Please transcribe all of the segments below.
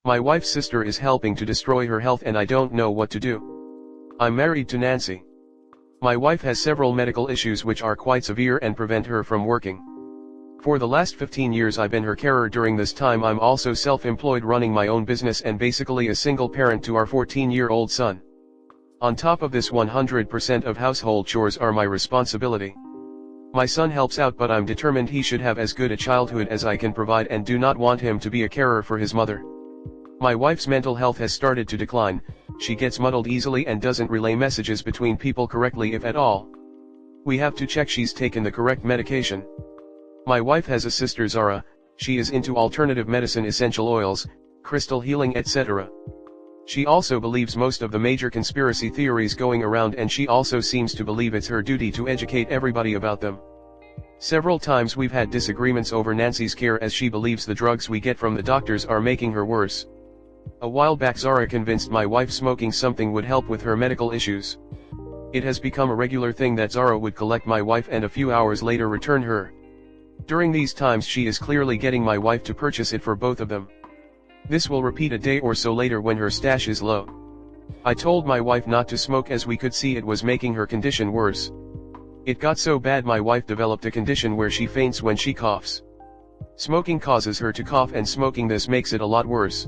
My wife's sister is helping to destroy her health and I don't know what to do. I'm married to Nancy. My wife has several medical issues which are quite severe and prevent her from working. For the last 15 years I've been her carer. During this time I'm also self-employed running my own business and basically a single parent to our 14-year-old son. On top of this 100% of household chores are my responsibility. My son helps out but I'm determined he should have as good a childhood as I can provide and do not want him to be a carer for his mother. My wife's mental health has started to decline, she gets muddled easily and doesn't relay messages between people correctly if at all. We have to check she's taken the correct medication. My wife has a sister Zara, she is into alternative medicine, essential oils, crystal healing, etc. She also believes most of the major conspiracy theories going around and she also seems to believe it's her duty to educate everybody about them. Several times we've had disagreements over Nancy's care as she believes the drugs we get from the doctors are making her worse. A while back Zara convinced my wife smoking something would help with her medical issues. It has become a regular thing that Zara would collect my wife and a few hours later return her. During these times she is clearly getting my wife to purchase it for both of them. This will repeat a day or so later when her stash is low. I told my wife not to smoke as we could see it was making her condition worse. It got so bad my wife developed a condition where she faints when she coughs. Smoking causes her to cough and smoking this makes it a lot worse.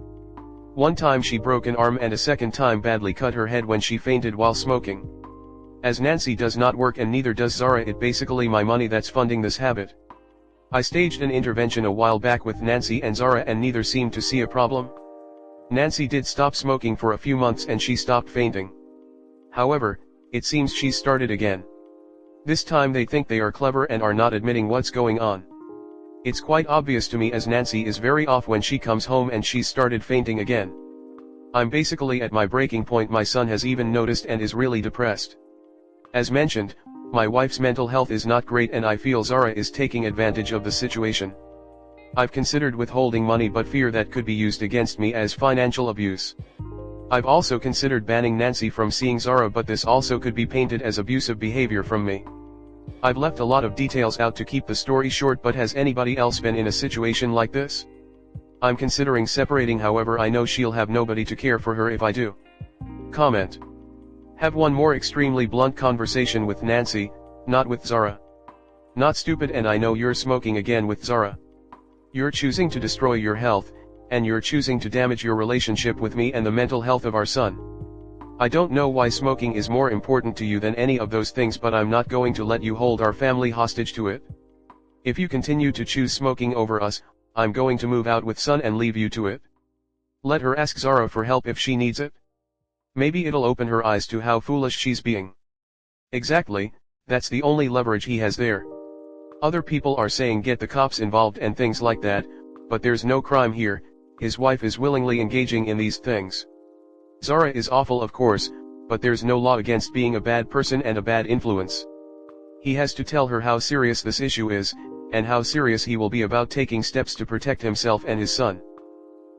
One time she broke an arm and a second time badly cut her head when she fainted while smoking. As Nancy does not work and neither does Zara, it basically my money that's funding this habit. I staged an intervention a while back with Nancy and Zara and neither seemed to see a problem. Nancy did stop smoking for a few months and she stopped fainting. However, it seems she's started again. This time they think they are clever and are not admitting what's going on. It's quite obvious to me as Nancy is very off when she comes home and she's started fainting again. I'm basically at my breaking point. My son has even noticed and is really depressed. As mentioned, my wife's mental health is not great and I feel Zara is taking advantage of the situation. I've considered withholding money but fear that could be used against me as financial abuse. I've also considered banning Nancy from seeing Zara but this also could be painted as abusive behavior from me. I've left a lot of details out to keep the story short, but has anybody else been in a situation like this? I'm considering separating, however I know she'll have nobody to care for her if I do. Comment. Have one more extremely blunt conversation with Nancy, not with Zara. Not stupid, and I know you're smoking again with Zara. You're choosing to destroy your health, and you're choosing to damage your relationship with me and the mental health of our son. I don't know why smoking is more important to you than any of those things, but I'm not going to let you hold our family hostage to it. If you continue to choose smoking over us, I'm going to move out with son and leave you to it. Let her ask Zara for help if she needs it. Maybe it'll open her eyes to how foolish she's being. Exactly, that's the only leverage he has there. Other people are saying get the cops involved and things like that, but there's no crime here. His wife is willingly engaging in these things. Zara is awful of course, but there's no law against being a bad person and a bad influence. He has to tell her how serious this issue is, and how serious he will be about taking steps to protect himself and his son.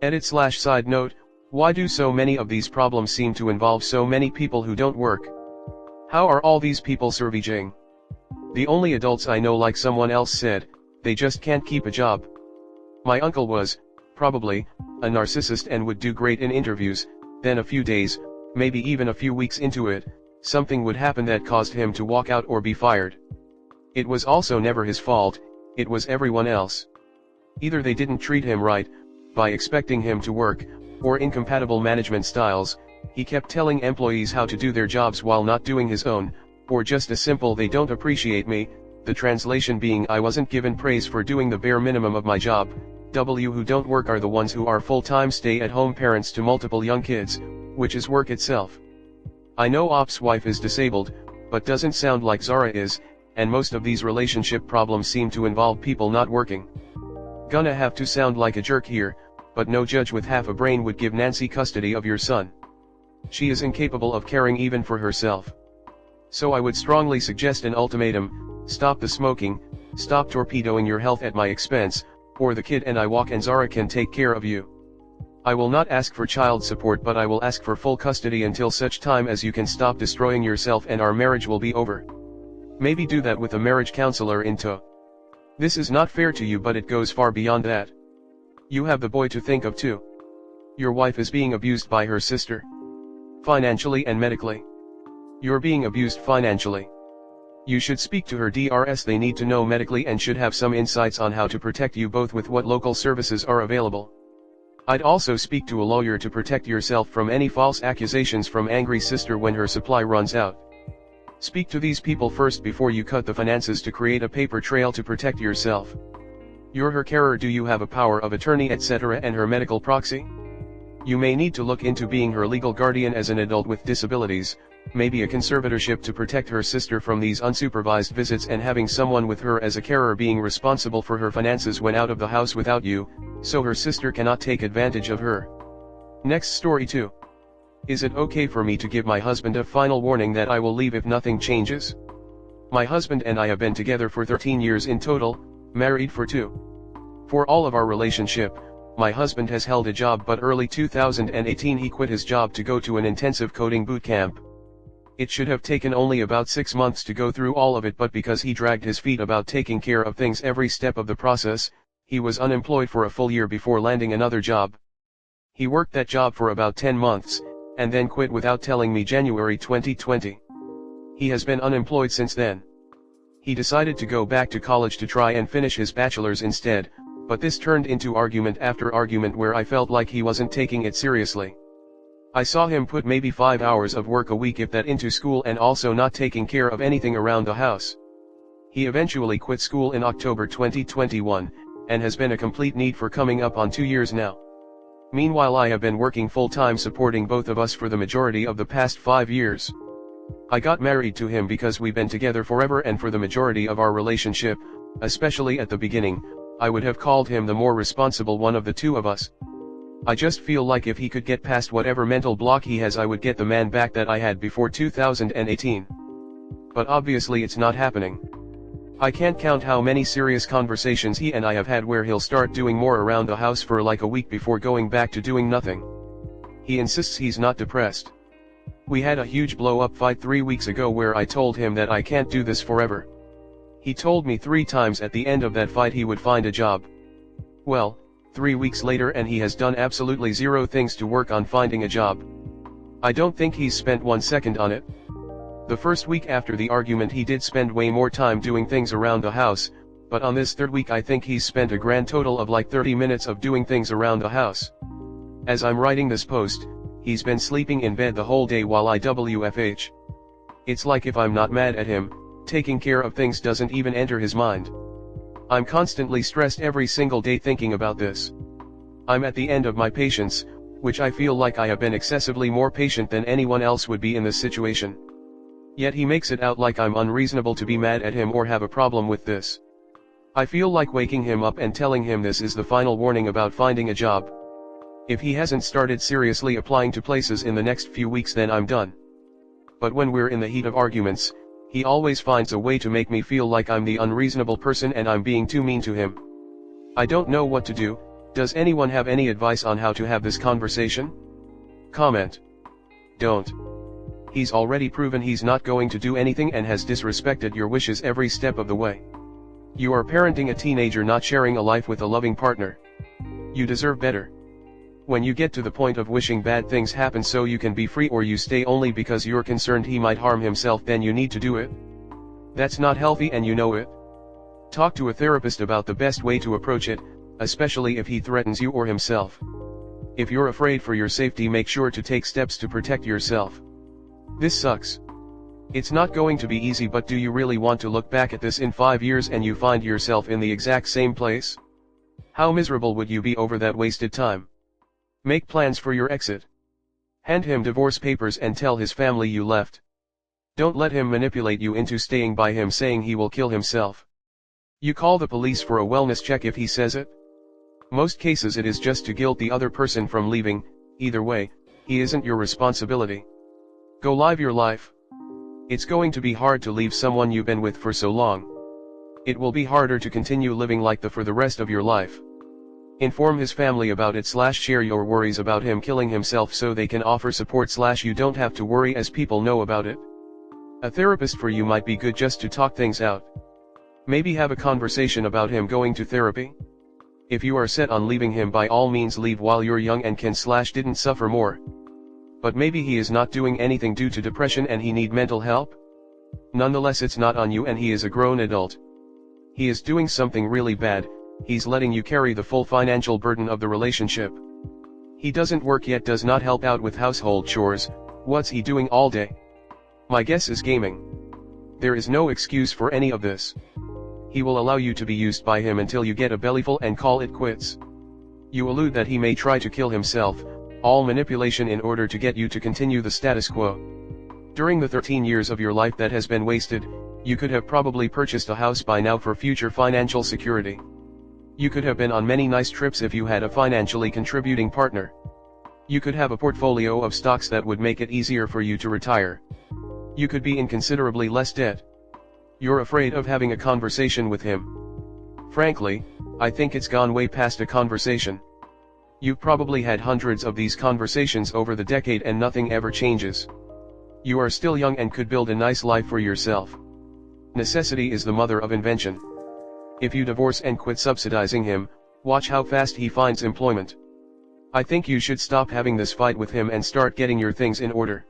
Edit/side note, why do so many of these problems seem to involve so many people who don't work? How are all these people surviving? The only adults I know, like someone else said, they just can't keep a job. My uncle was, probably, a narcissist and would do great in interviews, then a few days, maybe even a few weeks into it, something would happen that caused him to walk out or be fired. It was also never his fault, it was everyone else. Either they didn't treat him right, by expecting him to work, or incompatible management styles, he kept telling employees how to do their jobs while not doing his own, or just a simple they don't appreciate me, the translation being I wasn't given praise for doing the bare minimum of my job. Who don't work are the ones who are full-time stay-at-home parents to multiple young kids, which is work itself. I know Op's wife is disabled, but doesn't sound like Zara is, and most of these relationship problems seem to involve people not working. Gonna have to sound like a jerk here, but no judge with half a brain would give Nancy custody of your son. She is incapable of caring even for herself. So I would strongly suggest an ultimatum: stop the smoking, stop torpedoing your health at my expense, or the kid and I walk and Zara can take care of you. I will not ask for child support, but I will ask for full custody until such time as you can stop destroying yourself and our marriage will be over. Maybe do that with a marriage counselor in tow. This is not fair to you, but it goes far beyond that. You have the boy to think of too. Your wife is being abused by her sister. Financially and medically. You're being abused financially. You should speak to her DRS. They need to know medically and should have some insights on how to protect you both with what local services are available. I'd also speak to a lawyer to protect yourself from any false accusations from angry sister when her supply runs out. Speak to these people first before you cut the finances to create a paper trail to protect yourself. You're her carer. Do you have a power of attorney etc. and her medical proxy? You may need to look into being her legal guardian as an adult with disabilities, maybe a conservatorship to protect her sister from these unsupervised visits and having someone with her as a carer being responsible for her finances when out of the house without you, so her sister cannot take advantage of her. Next story 2. Is it okay for me to give my husband a final warning that I will leave if nothing changes? My husband and I have been together for 13 years in total, married for 2. For all of our relationship, my husband has held a job, but early 2018 he quit his job to go to an intensive coding boot camp. It should have taken only about 6 months to go through all of it, but because he dragged his feet about taking care of things every step of the process, he was unemployed for a full year before landing another job. He worked that job for about 10 months, and then quit without telling me January 2020. He has been unemployed since then. He decided to go back to college to try and finish his bachelor's instead, but this turned into argument after argument where I felt like he wasn't taking it seriously. I saw him put maybe 5 hours of work a week if that into school and also not taking care of anything around the house. He eventually quit school in October 2021, and has been a complete need for coming up on 2 years now. Meanwhile I have been working full-time supporting both of us for the majority of the past 5 years. I got married to him because we've been together forever, and for the majority of our relationship, especially at the beginning, I would have called him the more responsible one of the two of us. I just feel like if he could get past whatever mental block he has, I would get the man back that I had before 2018. But obviously it's not happening. I can't count how many serious conversations he and I have had where he'll start doing more around the house for like a week before going back to doing nothing. He insists he's not depressed. We had a huge blow-up fight 3 weeks ago where I told him that I can't do this forever. He told me 3 times at the end of that fight he would find a job. Well, 3 weeks later and he has done absolutely 0 things to work on finding a job. I don't think he's spent 1 second on it. The first week after the argument he did spend way more time doing things around the house, but on this 3rd week I think he's spent a grand total of like 30 minutes of doing things around the house. As I'm writing this post, he's been sleeping in bed the whole day while I WFH. It's like if I'm not mad at him, taking care of things doesn't even enter his mind. I'm constantly stressed every single day thinking about this. I'm at the end of my patience, which I feel like I have been excessively more patient than anyone else would be in this situation. Yet he makes it out like I'm unreasonable to be mad at him or have a problem with this. I feel like waking him up and telling him this is the final warning about finding a job. If he hasn't started seriously applying to places in the next few weeks, then I'm done. But when we're in the heat of arguments, he always finds a way to make me feel like I'm the unreasonable person and I'm being too mean to him. I don't know what to do. Does anyone have any advice on how to have this conversation? Comment. Don't. He's already proven he's not going to do anything and has disrespected your wishes every step of the way. You are parenting a teenager, not sharing a life with a loving partner. You deserve better. When you get to the point of wishing bad things happen so you can be free, or you stay only because you're concerned he might harm himself, then you need to do it. That's not healthy and you know it. Talk to a therapist about the best way to approach it, especially if he threatens you or himself. If you're afraid for your safety, make sure to take steps to protect yourself. This sucks. It's not going to be easy, but do you really want to look back at this in 5 years and you find yourself in the exact same place? How miserable would you be over that wasted time? Make plans for your exit. Hand him divorce papers and tell his family you left. Don't let him manipulate you into staying by him, saying he will kill himself. You call the police for a wellness check if he says it. Most cases it is just to guilt the other person from leaving. Either way, he isn't your responsibility. Go live your life. It's going to be hard to leave someone you've been with for so long. It will be harder to continue living like that for the rest of your life. Inform his family about it / share your worries about him killing himself so they can offer support / you don't have to worry as people know about it. A therapist for you might be good just to talk things out. Maybe have a conversation about him going to therapy. If you are set on leaving him, by all means leave while you're young and can/didn't suffer more. But maybe he is not doing anything due to depression and he need mental help? Nonetheless, it's not on you and he is a grown adult. He is doing something really bad, he's letting you carry the full financial burden of the relationship. He doesn't work yet, does not help out with household chores, what's he doing all day? My guess is gaming. There is no excuse for any of this. He will allow you to be used by him until you get a bellyful and call it quits. You allude that he may try to kill himself, all manipulation in order to get you to continue the status quo. During the 13 years of your life that has been wasted, you could have probably purchased a house by now for future financial security. You could have been on many nice trips if you had a financially contributing partner. You could have a portfolio of stocks that would make it easier for you to retire. You could be in considerably less debt. You're afraid of having a conversation with him. Frankly, I think it's gone way past a conversation. You've probably had hundreds of these conversations over the decade and nothing ever changes. You are still young and could build a nice life for yourself. Necessity is the mother of invention. If you divorce and quit subsidizing him, watch how fast he finds employment. I think you should stop having this fight with him and start getting your things in order.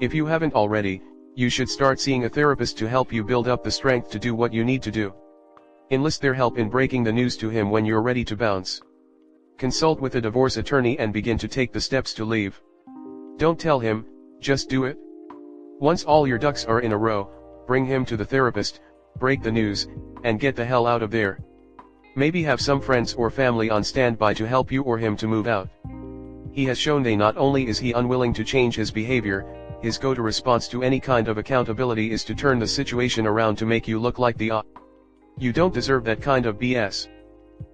If you haven't already, you should start seeing a therapist to help you build up the strength to do what you need to do. Enlist their help in breaking the news to him when you're ready to bounce. Consult with a divorce attorney and begin to take the steps to leave. Don't tell him, just do it. Once all your ducks are in a row, bring him to the therapist, break the news, and get the hell out of there. Maybe have some friends or family on standby to help you or him to move out. He has shown that not only is he unwilling to change his behavior, his go-to response to any kind of accountability is to turn the situation around to make you look like the odd. You don't deserve that kind of BS.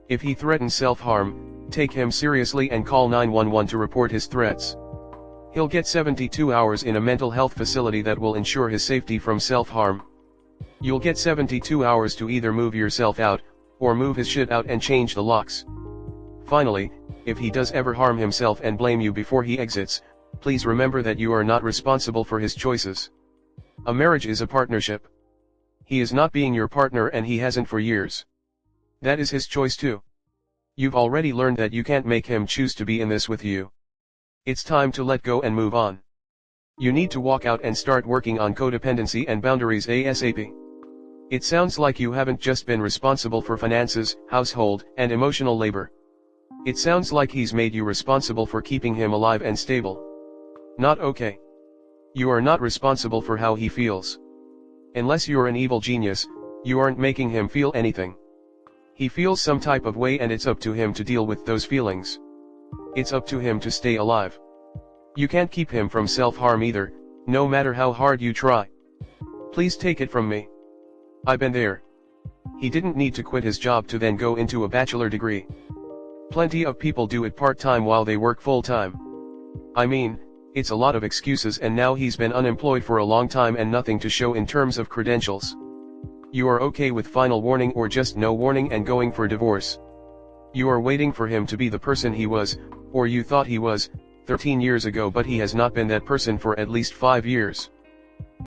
If he threatens self-harm, take him seriously and call 911 to report his threats. He'll get 72 hours in a mental health facility that will ensure his safety from self-harm. You'll get 72 hours to either move yourself out, or move his shit out and change the locks. Finally, if he does ever harm himself and blame you before he exits, please remember that you are not responsible for his choices. A marriage is a partnership. He is not being your partner and he hasn't for years. That is his choice too. You've already learned that you can't make him choose to be in this with you. It's time to let go and move on. You need to walk out and start working on codependency and boundaries ASAP. It sounds like you haven't just been responsible for finances, household, and emotional labor. It sounds like he's made you responsible for keeping him alive and stable. Not okay. You are not responsible for how he feels. Unless you're an evil genius, you aren't making him feel anything. He feels some type of way and it's up to him to deal with those feelings. It's up to him to stay alive. You can't keep him from self-harm either, no matter how hard you try. Please take it from me. I've been there. He didn't need to quit his job to then go into a bachelor degree. Plenty of people do it part-time while they work full-time. I mean, it's a lot of excuses and now he's been unemployed for a long time and nothing to show in terms of credentials. You are okay with final warning or just no warning and going for divorce. You are waiting for him to be the person he was, or you thought he was, 13 years ago, but he has not been that person for at least 5 years.